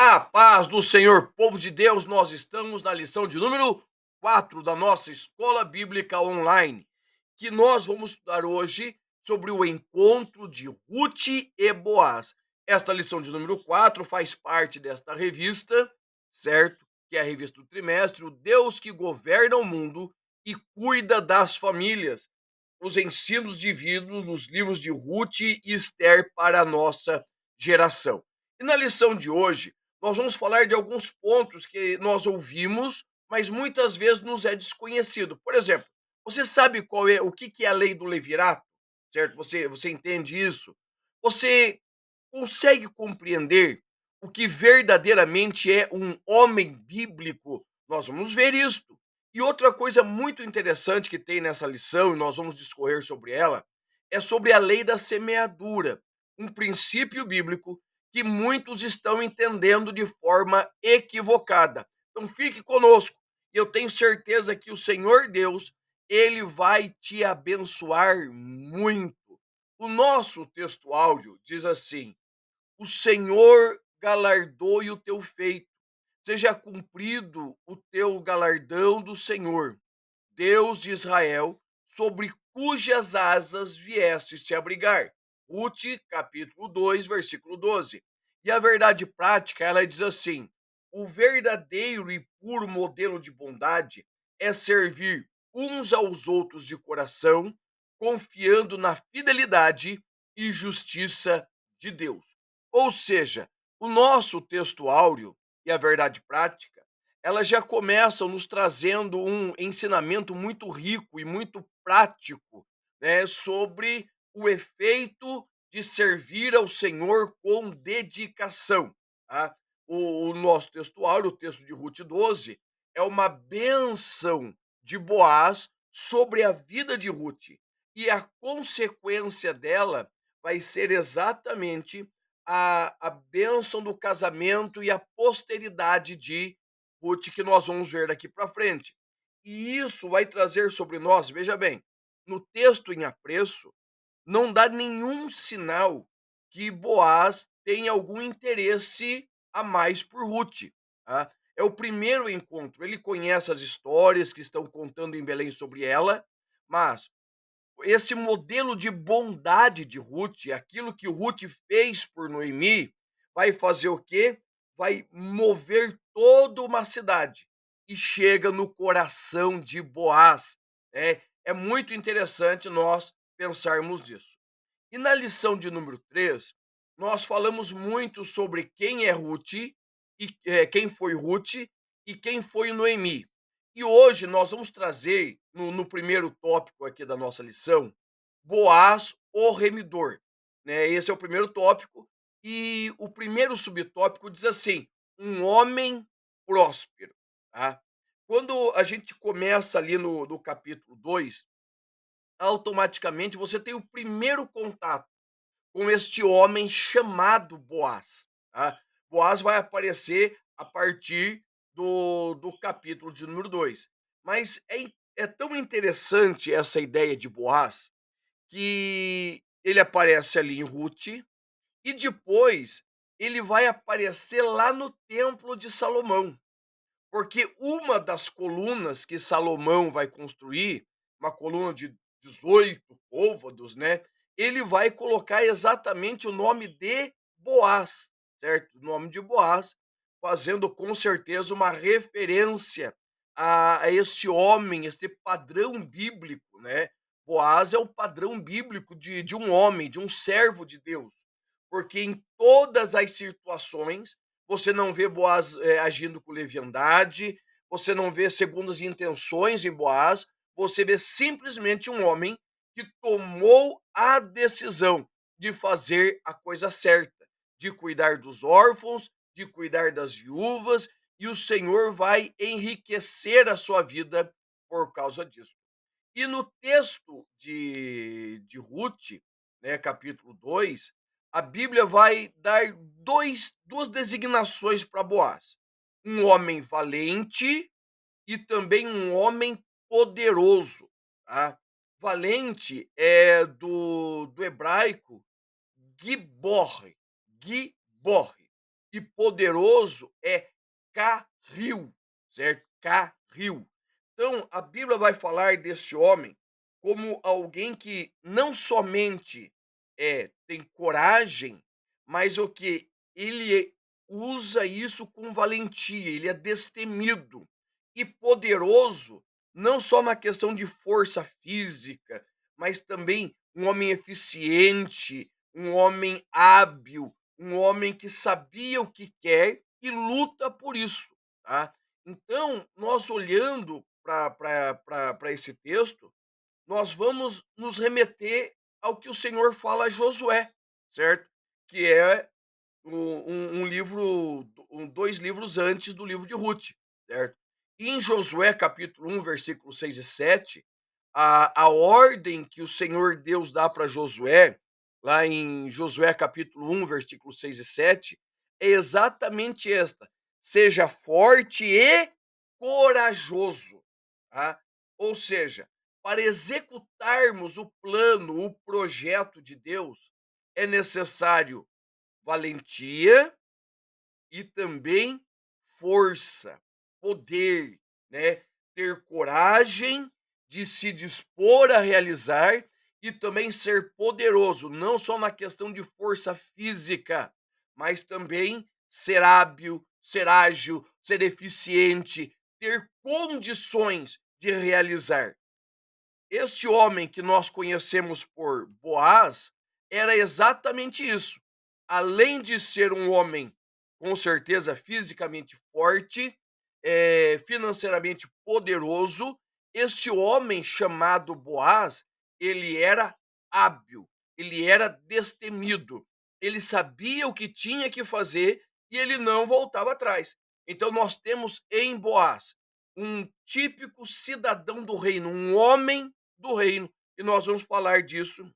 A paz do Senhor, povo de Deus, nós estamos na lição de número 4 da nossa Escola Bíblica Online, que nós vamos estudar hoje sobre o encontro de Ruth e Boaz. Esta lição de número 4 faz parte desta revista, certo? Que é a revista do trimestre, o Deus que governa o mundo e cuida das famílias. Os ensinos divinos nos livros de Ruth e Esther para a nossa geração. E na lição de hoje, nós vamos falar de alguns pontos que nós ouvimos, mas muitas vezes nos é desconhecido. Por exemplo, você sabe qual é o que é a lei do levirato, certo? Você entende isso? Você consegue compreender o que verdadeiramente é um homem bíblico? Nós vamos ver isto. E outra coisa muito interessante que tem nessa lição, e nós vamos discorrer sobre ela, é sobre a lei da semeadura, um princípio bíblico que muitos estão entendendo de forma equivocada. Então fique conosco. E eu tenho certeza que o Senhor Deus, ele vai te abençoar muito. O nosso texto áudio diz assim: o Senhor galardoe o teu feito, seja cumprido o teu galardão do Senhor, Deus de Israel, sobre cujas asas viestes te abrigar. Ruth, capítulo 2, versículo 12. E a verdade prática, ela diz assim: o verdadeiro e puro modelo de bondade é servir uns aos outros de coração, confiando na fidelidade e justiça de Deus. Ou seja, o nosso texto áureo e a verdade prática, elas já começam nos trazendo um ensinamento muito rico e muito prático, né, sobre o efeito de servir ao Senhor com dedicação. Tá? O nosso texto áureo, o texto de Ruth 12, é uma bênção de Boaz sobre a vida de Ruth. E a consequência dela vai ser exatamente a bênção do casamento e a posteridade de Ruth, que nós vamos ver daqui para frente. E isso vai trazer sobre nós, veja bem, no texto em apreço, não dá nenhum sinal que Boaz tenha algum interesse a mais por Ruth. Tá? É o primeiro encontro. Ele conhece as histórias que estão contando em Belém sobre ela, mas esse modelo de bondade de Ruth, aquilo que Ruth fez por Noemi, vai fazer o quê? Vai mover toda uma cidade e chega no coração de Boaz. É muito interessante nós pensarmos nisso. E na lição de número 3, nós falamos muito sobre quem é Ruth, quem foi Ruth e quem foi Noemi. E hoje nós vamos trazer, no primeiro tópico aqui da nossa lição, Boaz, o remidor. Né? Esse é o primeiro tópico. E o primeiro subtópico diz assim: um homem próspero. Tá? Quando a gente começa ali no capítulo 2, automaticamente você tem o primeiro contato com este homem chamado Boaz. Tá? Boaz vai aparecer a partir do capítulo de número 2. Mas é tão interessante essa ideia de Boaz que ele aparece ali em Ruth e depois ele vai aparecer lá no Templo de Salomão. Porque uma das colunas que Salomão vai construir, uma coluna de 18 côvados, né? Ele vai colocar exatamente o nome de Boaz, certo? O nome de Boaz, fazendo com certeza uma referência a este homem, este padrão bíblico, né? Boaz é o padrão bíblico de um homem, de um servo de Deus, porque em todas as situações você não vê Boaz agindo com leviandade, você não vê segundas intenções em Boaz, você vê simplesmente um homem que tomou a decisão de fazer a coisa certa, de cuidar dos órfãos, de cuidar das viúvas, e o Senhor vai enriquecer a sua vida por causa disso. E no texto de Ruth, né, capítulo 2, a Bíblia vai dar duas designações para Boaz: um homem valente e também um homem poderoso. Tá? Valente é do hebraico gibor, gibor. e poderoso é carril, certo? Carril. Então, a Bíblia vai falar deste homem como alguém que não somente tem coragem, mas o que ele usa isso com valentia, ele é destemido e poderoso, não só na questão de força física, mas também um homem eficiente, um homem hábil, um homem que sabia o que quer e luta por isso, tá? Então, nós olhando para esse texto, nós vamos nos remeter ao que o Senhor fala a Josué, certo? Que é um livro, dois livros antes do livro de Ruth, certo? E em Josué, capítulo 1, versículos 6 e 7, a ordem que o Senhor Deus dá para Josué, lá em Josué, capítulo 1, versículos 6 e 7, é exatamente esta: seja forte e corajoso, tá? Ou seja, para executarmos o plano, o projeto de Deus, é necessário valentia e também força, poder, né? Ter coragem de se dispor a realizar e também ser poderoso, não só na questão de força física, mas também ser hábil, ser ágil, ser eficiente, ter condições de realizar. Este homem que nós conhecemos por Boaz era exatamente isso. Além de ser um homem, com certeza, fisicamente forte, financeiramente poderoso, este homem chamado Boaz, ele era hábil, ele era destemido, ele sabia o que tinha que fazer e ele não voltava atrás. Então, nós temos em Boaz um típico cidadão do reino, um homem do reino, e nós vamos falar disso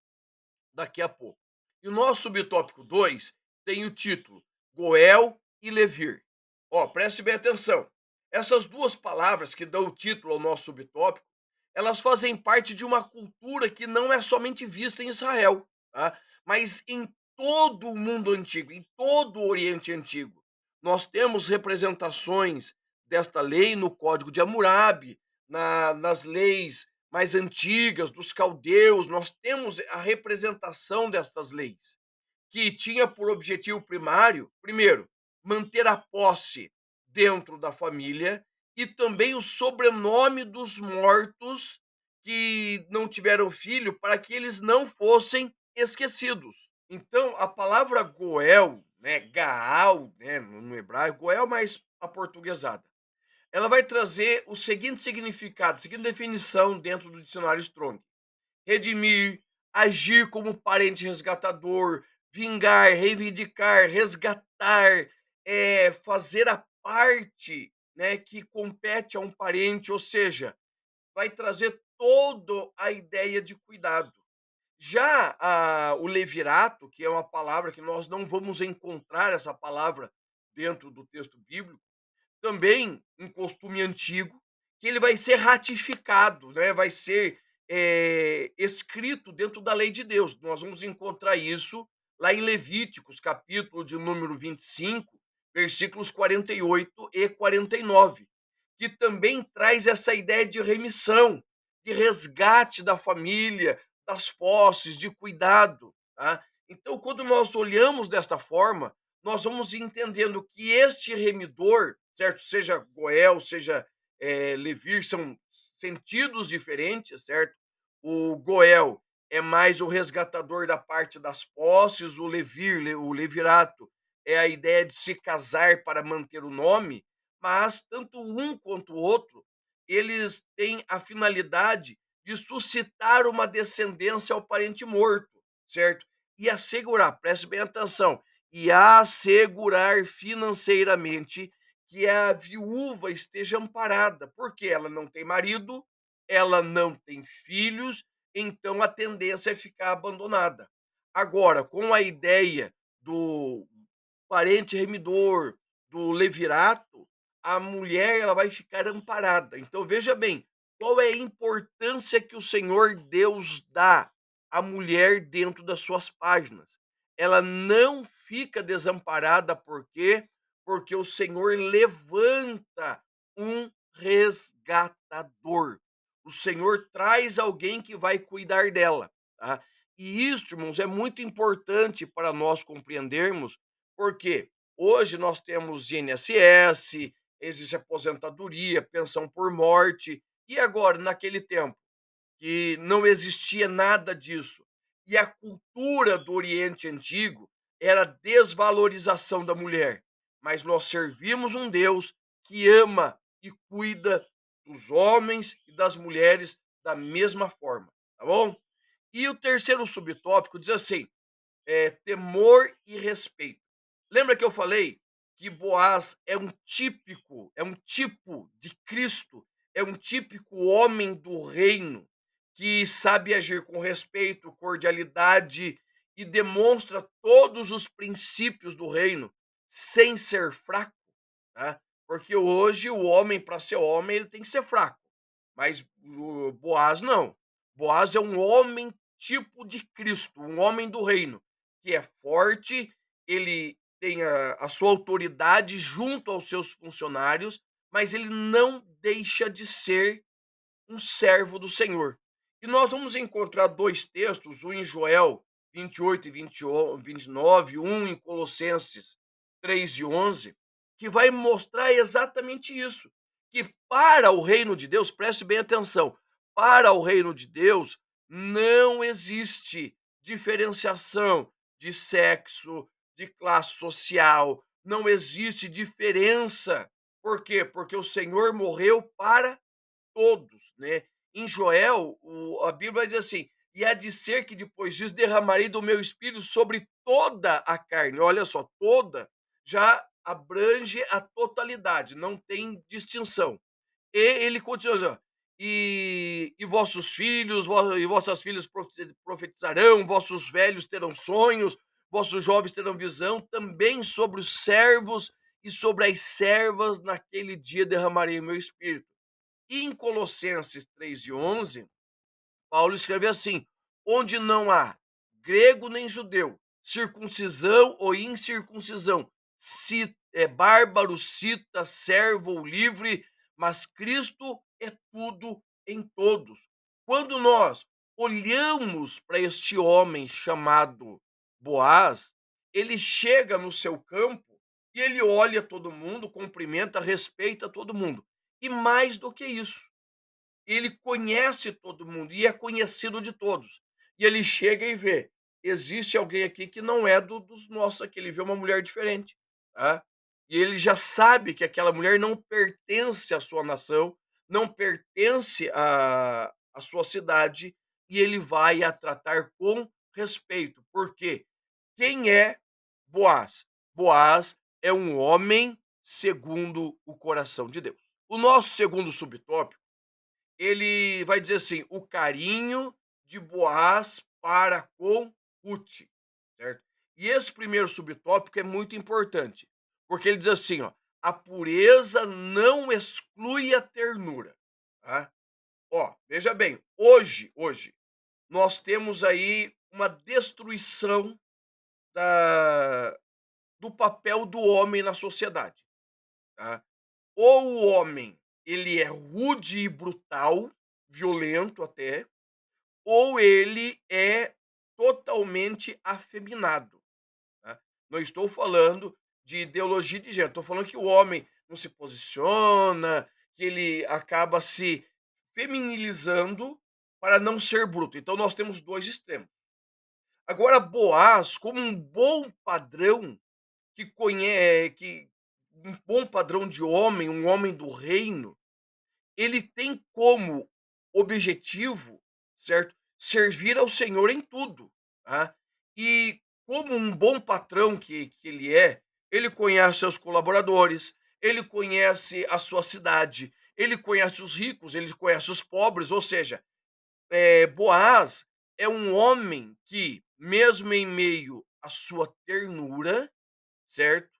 daqui a pouco. E o nosso subtópico 2 tem o título Goel e Levir. Ó, preste bem atenção. Essas duas palavras que dão o título ao nosso subtópico, elas fazem parte de uma cultura que não é somente vista em Israel, tá? Mas em todo o mundo antigo, em todo o Oriente Antigo. Nós temos representações desta lei no Código de Hammurabi, nas leis mais antigas, dos caldeus, nós temos a representação destas leis, que tinha por objetivo primário, primeiro, manter a posse dentro da família e também o sobrenome dos mortos que não tiveram filho, para que eles não fossem esquecidos. Então, a palavra Goel, né, Gaal, né, no hebraico, Goel mais aportuguesada, ela vai trazer o seguinte significado, a seguinte definição dentro do dicionário Strong: redimir, agir como parente resgatador, vingar, reivindicar, resgatar, fazer a parte, né, que compete a um parente, ou seja, vai trazer toda a ideia de cuidado. Já o levirato, que é uma palavra que nós não vamos encontrar essa palavra dentro do texto bíblico, também um costume antigo, que ele vai ser ratificado, né? Vai ser escrito dentro da lei de Deus. Nós vamos encontrar isso lá em Levíticos, capítulo de número 25, versículos 48 e 49, que também traz essa ideia de remissão, de resgate da família, das posses, de cuidado. Tá? Então, quando nós olhamos desta forma, nós vamos entendendo que este remidor, certo? Seja Goel, seja Levir, são sentidos diferentes, certo? O Goel é mais o resgatador da parte das posses, o Levir, o Levirato, é a ideia de se casar para manter o nome, mas tanto um quanto o outro, eles têm a finalidade de suscitar uma descendência ao parente morto, certo? E assegurar, preste bem atenção, e assegurar financeiramente que a viúva esteja amparada, porque ela não tem marido, ela não tem filhos, então a tendência é ficar abandonada. Agora, com a ideia do parente remidor, do levirato, a mulher ela vai ficar amparada. Então veja bem, qual é a importância que o Senhor Deus dá à mulher dentro das suas páginas. Ela não fica desamparada, por quê? Porque o Senhor levanta um resgatador. O Senhor traz alguém que vai cuidar dela, tá? E isso, irmãos, é muito importante para nós compreendermos, porque hoje nós temos INSS, existe aposentadoria, pensão por morte, e agora, naquele tempo, que não existia nada disso. E a cultura do Oriente Antigo era a desvalorização da mulher. Mas nós servimos um Deus que ama e cuida dos homens e das mulheres da mesma forma, tá bom? E o terceiro subtópico diz assim: temor e respeito. Lembra que eu falei que Boaz é um tipo de Cristo, é um típico homem do reino que sabe agir com respeito, cordialidade e demonstra todos os princípios do reino sem ser fraco, tá? Porque hoje o homem, para ser homem, ele tem que ser fraco, mas o Boaz não. Boaz é um homem tipo de Cristo, um homem do reino, que é forte, ele tem a sua autoridade junto aos seus funcionários, mas ele não deixa de ser um servo do Senhor. E nós vamos encontrar dois textos, um em Joel 28 e 29, um em Colossenses 3 e 11, que vai mostrar exatamente isso, que para o reino de Deus, preste bem atenção, para o reino de Deus não existe diferenciação de sexo, de classe social, não existe diferença. Por quê? Porque o Senhor morreu para todos, né? Em Joel, a Bíblia diz assim: e há de ser que depois disso derramarei do meu espírito sobre toda a carne. Olha só, toda já abrange a totalidade, não tem distinção. E ele continua dizendo, e vossos filhos e vossas filhas profetizarão, vossos velhos terão sonhos, vossos jovens terão visão, também sobre os servos e sobre as servas naquele dia derramarei o meu espírito. E em Colossenses 3 e 11, Paulo escreve assim: onde não há grego nem judeu, circuncisão ou incircuncisão, bárbaro, cita, servo ou livre, mas Cristo é tudo em todos. Quando nós olhamos para este homem chamado Boaz, ele chega no seu campo e ele olha todo mundo, cumprimenta, respeita todo mundo. E mais do que isso, ele conhece todo mundo e é conhecido de todos. E ele chega e vê, existe alguém aqui que não é dos nossos aqui, ele vê uma mulher diferente, tá? E ele já sabe que aquela mulher não pertence à sua nação, não pertence à sua cidade, e ele vai a tratar com respeito. Porque quem é Boaz? Boaz é um homem segundo o coração de Deus. O nosso segundo subtópico, ele vai dizer assim: o carinho de Boaz para com Ruth, certo? E esse primeiro subtópico é muito importante, porque ele diz assim, ó: a pureza não exclui a ternura, tá? Ó, veja bem, hoje nós temos aí uma destruição da do papel do homem na sociedade, tá? Ou o homem, ele é rude e brutal, violento até, ou ele é totalmente afeminado, tá? Não estou falando de ideologia de gênero, estou falando que o homem não se posiciona, que ele acaba se feminilizando para não ser bruto. Então nós temos dois extremos. Agora Boaz, como um bom padrão que conhece, que um bom padrão de homem, um homem do reino, ele tem como objetivo, certo? Servir ao Senhor em tudo, tá? E como um bom patrão que ele é, ele conhece seus colaboradores, ele conhece a sua cidade, ele conhece os ricos, ele conhece os pobres, ou seja, Boaz é um homem que, mesmo em meio à sua ternura, certo?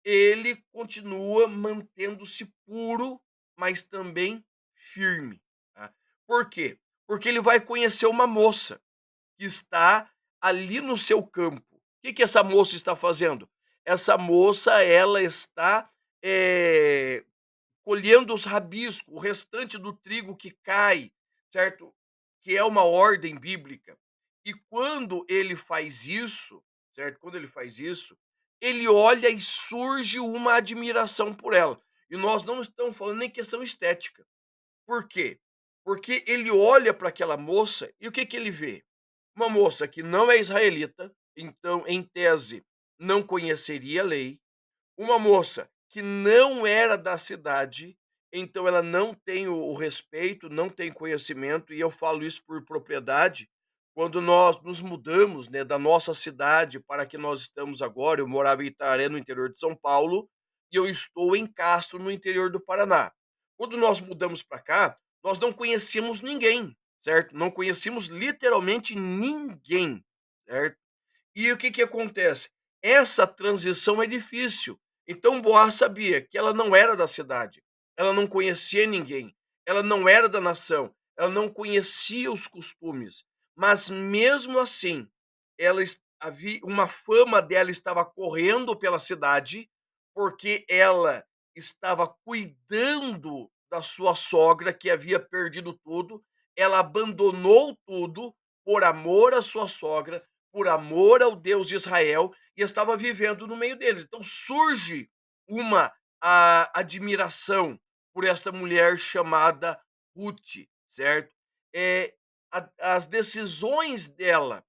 Ele continua mantendo-se puro, mas também firme, tá? Por quê? Porque ele vai conhecer uma moça que está ali no seu campo. que essa moça está fazendo? Essa moça, ela está colhendo os rabiscos, o restante do trigo que cai, certo? Que é uma ordem bíblica. E quando ele faz isso, certo? Quando ele faz isso, ele olha e surge uma admiração por ela. E nós não estamos falando nem questão estética. Por quê? Porque ele olha para aquela moça e o que ele vê? Uma moça que não é israelita, então, em tese, não conheceria a lei, uma moça que não era da cidade, então ela não tem o respeito, não tem conhecimento, e eu falo isso por propriedade. Quando nós nos mudamos, né, da nossa cidade para que nós estamos agora, eu morava em Itaré, no interior de São Paulo, e eu estou em Castro, no interior do Paraná. Quando nós mudamos para cá, nós não conhecíamos ninguém, certo? Não conhecíamos literalmente ninguém, certo? E o que acontece? Essa transição é difícil. Então Boaz sabia que ela não era da cidade, ela não conhecia ninguém, ela não era da nação, ela não conhecia os costumes, mas mesmo assim, havia uma fama dela estava correndo pela cidade, porque ela estava cuidando da sua sogra que havia perdido tudo, ela abandonou tudo por amor à sua sogra, por amor ao Deus de Israel, e estava vivendo no meio deles. Então surge uma admiração por esta mulher chamada Ruth, certo? É, as decisões dela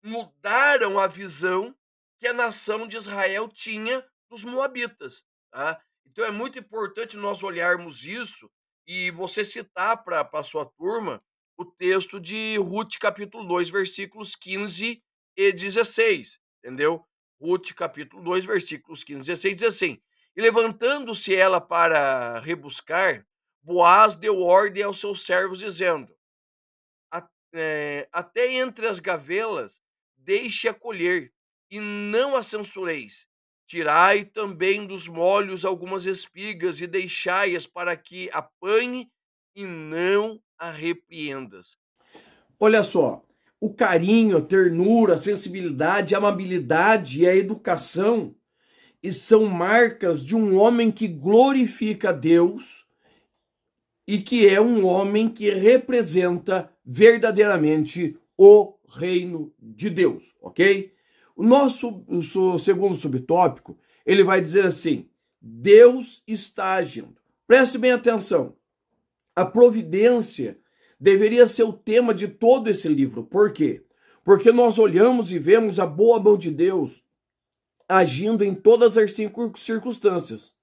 mudaram a visão que a nação de Israel tinha dos moabitas, tá? Então é muito importante nós olharmos isso e você citar para a sua turma o texto de Ruth capítulo 2, versículos 15 e 16, entendeu? Ruth capítulo 2, versículos 15 e 16 diz assim: "E levantando-se ela para rebuscar, Boaz deu ordem aos seus servos dizendo: até entre as gavelas deixe acolher, e não a censureis. Tirai também dos molhos algumas espigas e deixai-as para que apanhe e não a repreendas." Olha só, o carinho, a ternura, a sensibilidade, a amabilidade e a educação e são marcas de um homem que glorifica a Deus e que é um homem que representa verdadeiramente o reino de Deus, ok? O segundo subtópico, ele vai dizer assim: Deus está agindo. Preste bem atenção. A providência deveria ser o tema de todo esse livro. Por quê? Porque nós olhamos e vemos a boa mão de Deus agindo em todas as circunstâncias.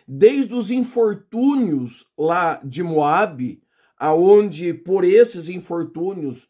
Desde os infortúnios lá de Moabe, aonde por esses infortúnios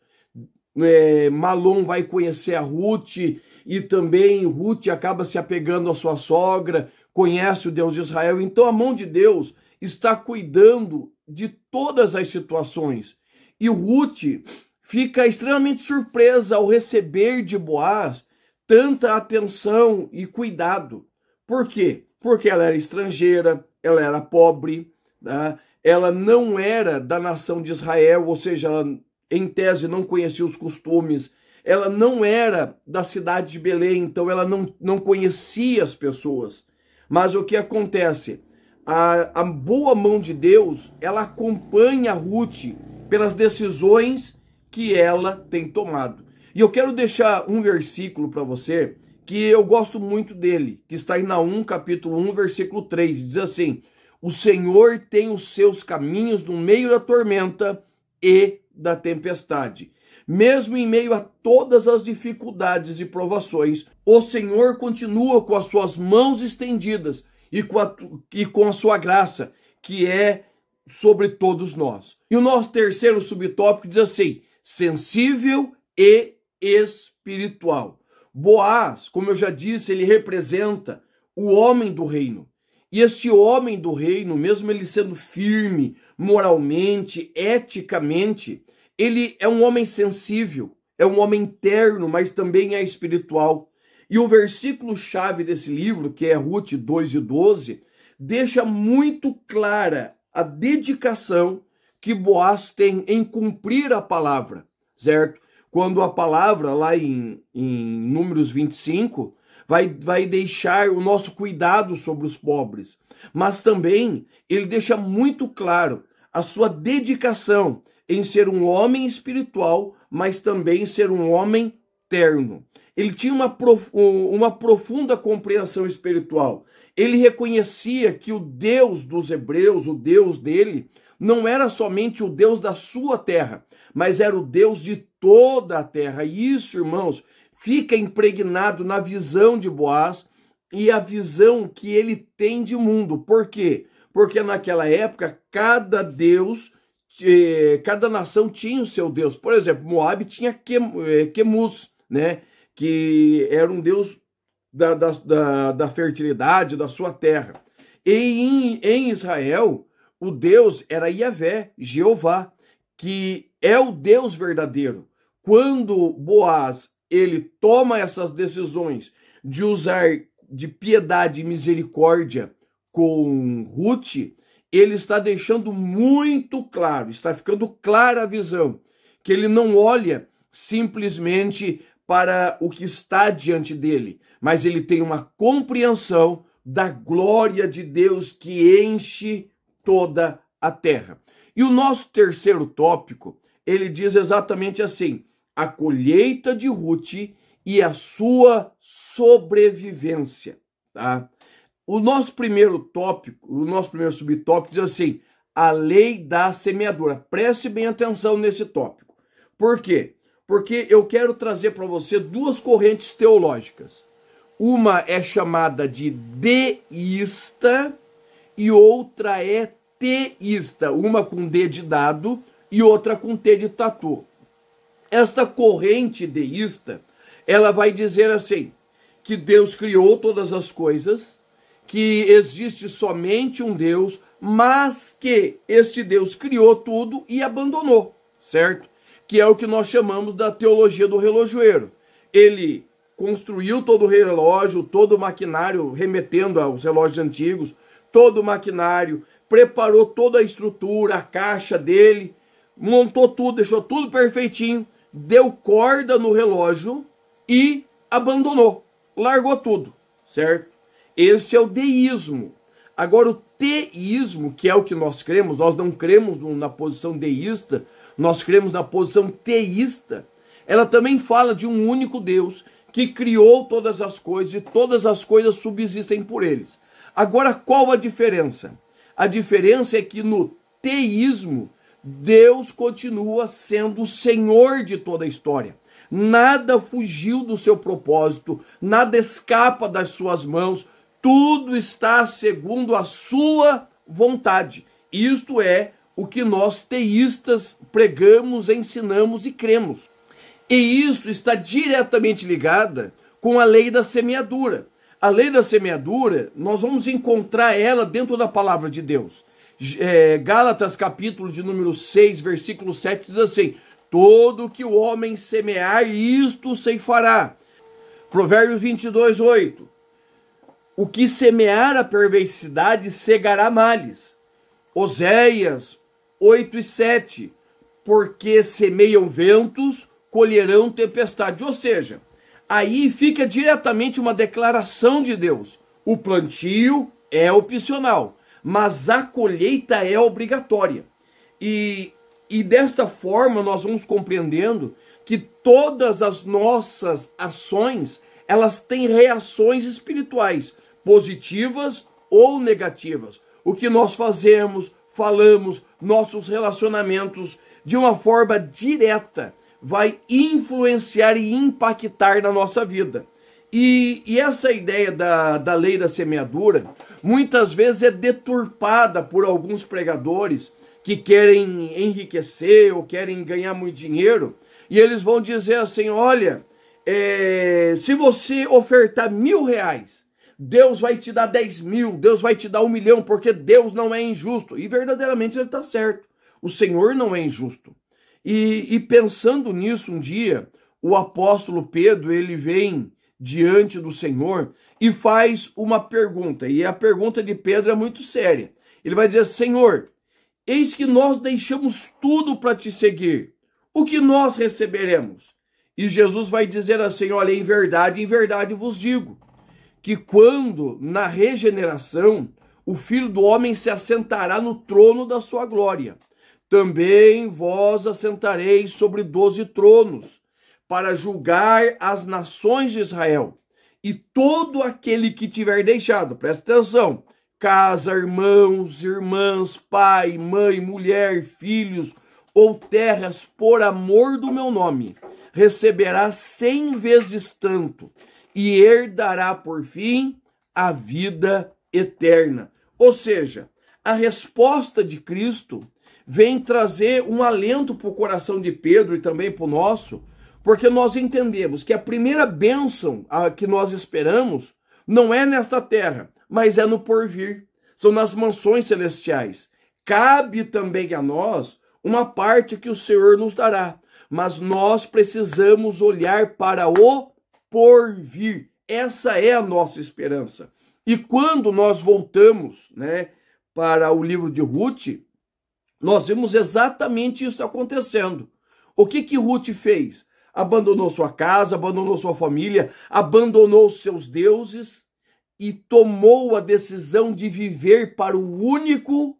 Malom vai conhecer a Ruth e também Ruth acaba se apegando à sua sogra, conhece o Deus de Israel. Então a mão de Deus está cuidando de todas as situações. E Ruth fica extremamente surpresa ao receber de Boaz tanta atenção e cuidado. Por quê? Porque ela era estrangeira, ela era pobre, né? Ela não era da nação de Israel, ou seja, ela em tese não conhecia os costumes, ela não era da cidade de Belém, então ela não conhecia as pessoas. Mas o que acontece? A boa mão de Deus, ela acompanha Ruth pelas decisões que ela tem tomado. E eu quero deixar um versículo para você que eu gosto muito dele, que está em Naum, capítulo 1, versículo 3. Diz assim: o Senhor tem os seus caminhos no meio da tormenta e da tempestade. Mesmo em meio a todas as dificuldades e provações, o Senhor continua com as suas mãos estendidas e com a sua graça, que é sobre todos nós. E o nosso terceiro subtópico diz assim: sensível e espiritual. Boaz, como eu já disse, ele representa o homem do reino. E este homem do reino, mesmo ele sendo firme, moralmente, eticamente, ele é um homem sensível, é um homem terno, mas também é espiritual. E o versículo-chave desse livro, que é Ruth 2:12, deixa muito clara a dedicação que Boaz tem em cumprir a palavra, certo? quando a palavra lá em Números 25 vai deixar o nosso cuidado sobre os pobres. Mas também ele deixa muito claro a sua dedicação em ser um homem espiritual, mas também ser um homem terno. Ele tinha uma profunda compreensão espiritual. Ele reconhecia que o Deus dos hebreus, o Deus dele, não era somente o Deus da sua terra, mas era o Deus de toda a terra. E isso, irmãos, fica impregnado na visão de Boaz e a visão que ele tem de mundo. Por quê? Porque naquela época, cada nação tinha o seu Deus. Por exemplo, Moabe tinha Quemuz, né? Que era um deus da fertilidade da sua terra. E em Israel, o Deus era Yahvé, Jeová, que é o Deus verdadeiro. Quando Boaz ele toma essas decisões de usar de piedade e misericórdia com Ruth, ele está deixando muito claro, está ficando clara a visão, que ele não olha simplesmente para o que está diante dele, mas ele tem uma compreensão da glória de Deus que enche toda a terra. E o nosso terceiro tópico, ele diz exatamente assim: a colheita de Ruth e a sua sobrevivência, tá? O nosso primeiro tópico, o nosso primeiro subtópico diz assim: a lei da semeadura. Preste bem atenção nesse tópico. Por quê? Porque eu quero trazer para você duas correntes teológicas. Uma é chamada de deísta e outra é teísta. Uma com D de dado e outra com T de tatu. Esta corrente deísta, ela vai dizer assim, que Deus criou todas as coisas, que existe somente um Deus, mas que este Deus criou tudo e abandonou, certo? Que é o que nós chamamos da teologia do relojoeiro. Ele construiu todo o relógio, todo o maquinário, remetendo aos relógios antigos, todo o maquinário, preparou toda a estrutura, a caixa dele, montou tudo, deixou tudo perfeitinho, deu corda no relógio e abandonou, largou tudo, certo? Esse é o deísmo. Agora, o teísmo, que é o que nós cremos, nós não cremos na posição deísta, nós cremos na posição teísta. Ela também fala de um único Deus que criou todas as coisas e todas as coisas subsistem por eles. Agora, qual a diferença? A diferença é que no teísmo, Deus continua sendo o Senhor de toda a história. Nada fugiu do seu propósito, nada escapa das suas mãos, tudo está segundo a sua vontade. Isto é o que nós teístas pregamos, ensinamos e cremos. E isso está diretamente ligada com a lei da semeadura. A lei da semeadura, nós vamos encontrar ela dentro da palavra de Deus. Gálatas, capítulo de número 6, versículo 7, diz assim: todo que o homem semear, isto ceifará. Provérbios 22, 8. O que semear a perversidade, cegará males. Oséias 8 e 7. Porque semeiam ventos, colherão tempestade. Ou seja, aí fica diretamente uma declaração de Deus. O plantio é opcional, mas a colheita é obrigatória. E desta forma nós vamos compreendendo que todas as nossas ações, elas têm reações espirituais, positivas ou negativas. O que nós fazemos, falamos, nossos relacionamentos, de uma forma direta, vai influenciar e impactar na nossa vida. E essa ideia da lei da semeadura, muitas vezes é deturpada por alguns pregadores que querem enriquecer ou querem ganhar muito dinheiro, e eles vão dizer assim: olha, se você ofertar R$1.000, Deus vai te dar 10 mil, Deus vai te dar 1 milhão, porque Deus não é injusto. E verdadeiramente ele está certo. O Senhor não é injusto. E pensando nisso, um dia, o apóstolo Pedro, ele vem diante do Senhor e faz uma pergunta. E a pergunta de Pedro é muito séria. Ele vai dizer: Senhor, eis que nós deixamos tudo para te seguir. O que nós receberemos? E Jesus vai dizer assim, olha, em verdade vos digo, que quando na regeneração o Filho do Homem se assentará no trono da sua glória, também vós assentareis sobre 12 tronos, para julgar as nações de Israel. E todo aquele que tiver deixado, presta atenção, casa, irmãos, irmãs, pai, mãe, mulher, filhos ou terras, por amor do meu nome, receberá 100 vezes tanto e herdará por fim a vida eterna. Ou seja, a resposta de Cristo vem trazer um alento para o coração de Pedro e também para o nosso, porque nós entendemos que a primeira bênção que nós esperamos não é nesta terra, mas é no porvir. São nas mansões celestiais. Cabe também a nós uma parte que o Senhor nos dará, mas nós precisamos olhar para o porvir. Essa é a nossa esperança. E quando nós voltamos, para o livro de Ruth, nós vimos exatamente isso acontecendo. O que Ruth fez? Abandonou sua casa, abandonou sua família, abandonou seus deuses e tomou a decisão de viver para o único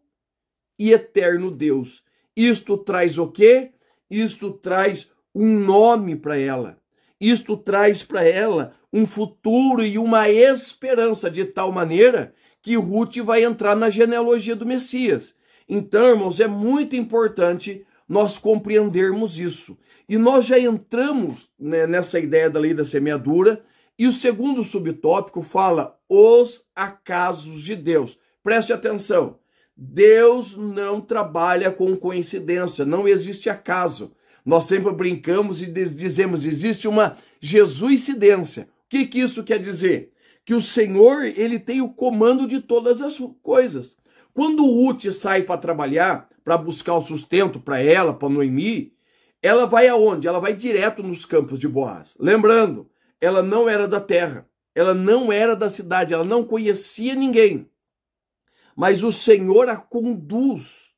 e eterno Deus. Isto traz o quê? Isto traz um nome para ela. Isto traz para ela um futuro e uma esperança, de tal maneira que Ruth vai entrar na genealogia do Messias. Então, irmãos, é muito importante nós compreendermos isso. E nós já entramos nessa ideia da lei da semeadura, e o segundo subtópico fala os acasos de Deus. Preste atenção, Deus não trabalha com coincidência, não existe acaso. Nós sempre brincamos e dizemos, existe uma jesuicidência. O que isso quer dizer? Que o Senhor, ele tem o comando de todas as coisas. Quando Ruth sai para trabalhar, para buscar o sustento para ela, para Noemi, ela vai aonde? Ela vai direto nos campos de Boaz. Lembrando, ela não era da terra, ela não era da cidade, ela não conhecia ninguém. Mas o Senhor a conduz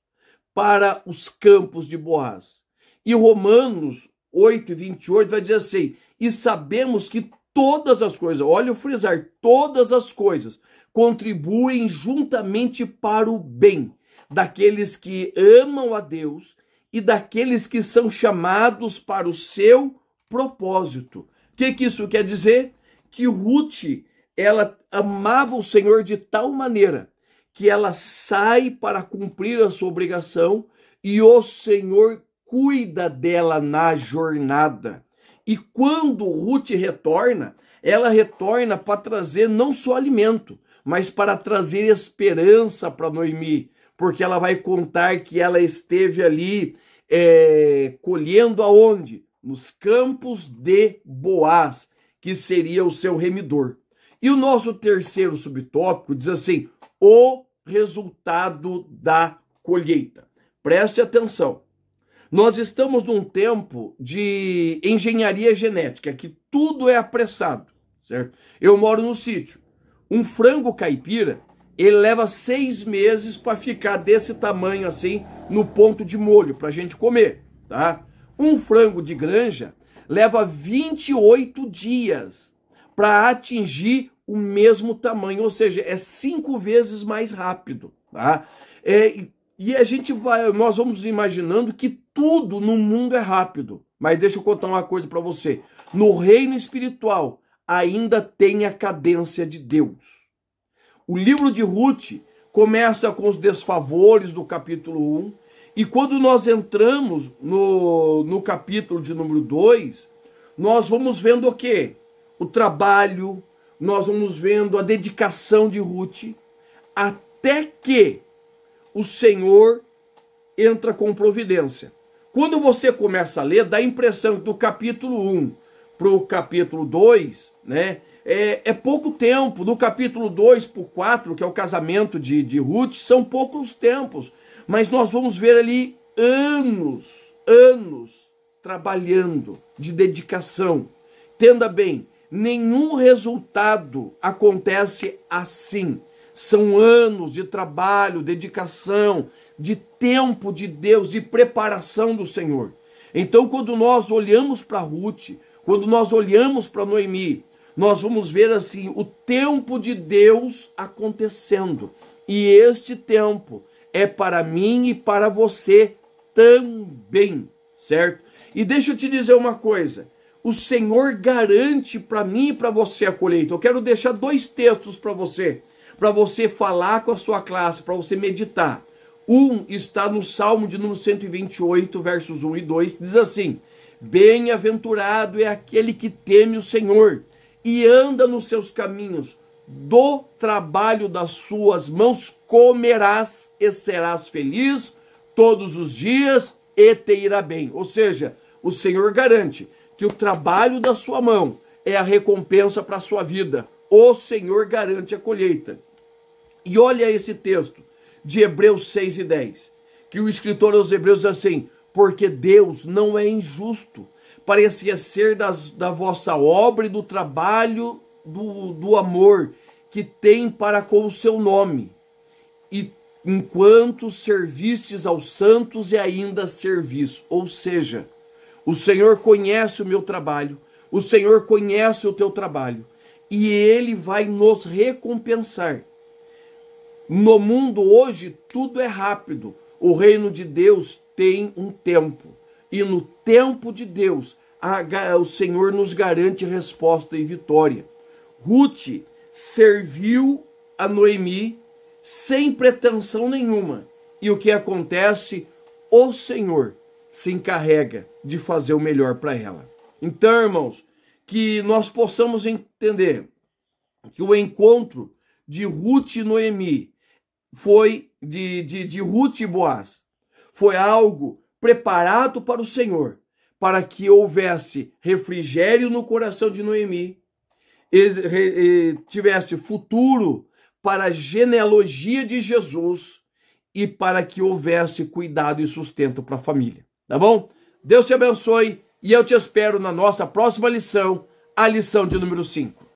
para os campos de Boaz. E Romanos 8:28 vai dizer assim, e sabemos que todas as coisas, olha o frisar, todas as coisas contribuem juntamente para o bem daqueles que amam a Deus e daqueles que são chamados para o seu propósito. O que isso quer dizer? Que Ruth, ela amava o Senhor de tal maneira que ela sai para cumprir a sua obrigação e o Senhor cuida dela na jornada. E quando Ruth retorna, ela retorna para trazer não só alimento, mas para trazer esperança para Noemi, porque ela vai contar que ela esteve ali colhendo aonde? Nos campos de Boaz, que seria o seu remidor. E o nosso terceiro subtópico diz assim, o resultado da colheita. Preste atenção. Nós estamos num tempo de engenharia genética, que tudo é apressado, certo? Eu moro no sítio. Um frango caipira, ele leva 6 meses para ficar desse tamanho assim, no ponto de molho, para a gente comer, tá? Um frango de granja leva 28 dias para atingir o mesmo tamanho, ou seja, é 5 vezes mais rápido, tá? E nós vamos imaginando que tudo no mundo é rápido. Mas deixa eu contar uma coisa para você. No reino espiritual, ainda tem a cadência de Deus. O livro de Ruth começa com os desfavores do capítulo 1. E quando nós entramos no capítulo de número 2, nós vamos vendo o quê? O trabalho, nós vamos vendo a dedicação de Ruth, até que o Senhor entra com providência. Quando você começa a ler, dá a impressão que do capítulo 1 para o capítulo 2, é pouco tempo. Do capítulo 2 para o 4, que é o casamento de Ruth, são poucos tempos. Mas nós vamos ver ali anos trabalhando, de dedicação. Entenda bem, nenhum resultado acontece assim. São anos de trabalho, dedicação, de tempo de Deus, de preparação do Senhor. Então, quando nós olhamos para Ruth, quando nós olhamos para Noemi, nós vamos ver assim o tempo de Deus acontecendo. E este tempo é para mim e para você também, certo? E deixa eu te dizer uma coisa. O Senhor garante para mim e para você a colheita. Eu quero deixar 2 textos para você falar com a sua classe, para você meditar. Um está no Salmo de número 128, versos 1 e 2, diz assim: bem-aventurado é aquele que teme o Senhor e anda nos seus caminhos. Do trabalho das suas mãos comerás e serás feliz todos os dias e te irá bem. Ou seja, o Senhor garante que o trabalho da sua mão é a recompensa para a sua vida. O Senhor garante a colheita. E olha esse texto de Hebreus 6 e 10, que o escritor aos Hebreus diz assim: porque Deus não é injusto para esquecer da vossa obra e do trabalho do amor que tem para com o seu nome, e enquanto servistes aos santos e ainda servis. Ou seja, o Senhor conhece o meu trabalho, o Senhor conhece o teu trabalho, e Ele vai nos recompensar. No mundo hoje, tudo é rápido. O reino de Deus tem um tempo. E no tempo de Deus, o Senhor nos garante resposta e vitória. Ruth serviu a Noemi sem pretensão nenhuma. E o que acontece? O Senhor se encarrega de fazer o melhor para ela. Então, irmãos, que nós possamos entender que o encontro de Ruth e Noemi foi de Ruth e Boaz, foi algo preparado para o Senhor, para que houvesse refrigério no coração de Noemi, e tivesse futuro para a genealogia de Jesus e para que houvesse cuidado e sustento para a família. Tá bom? Deus te abençoe e eu te espero na nossa próxima lição, a lição de número 5.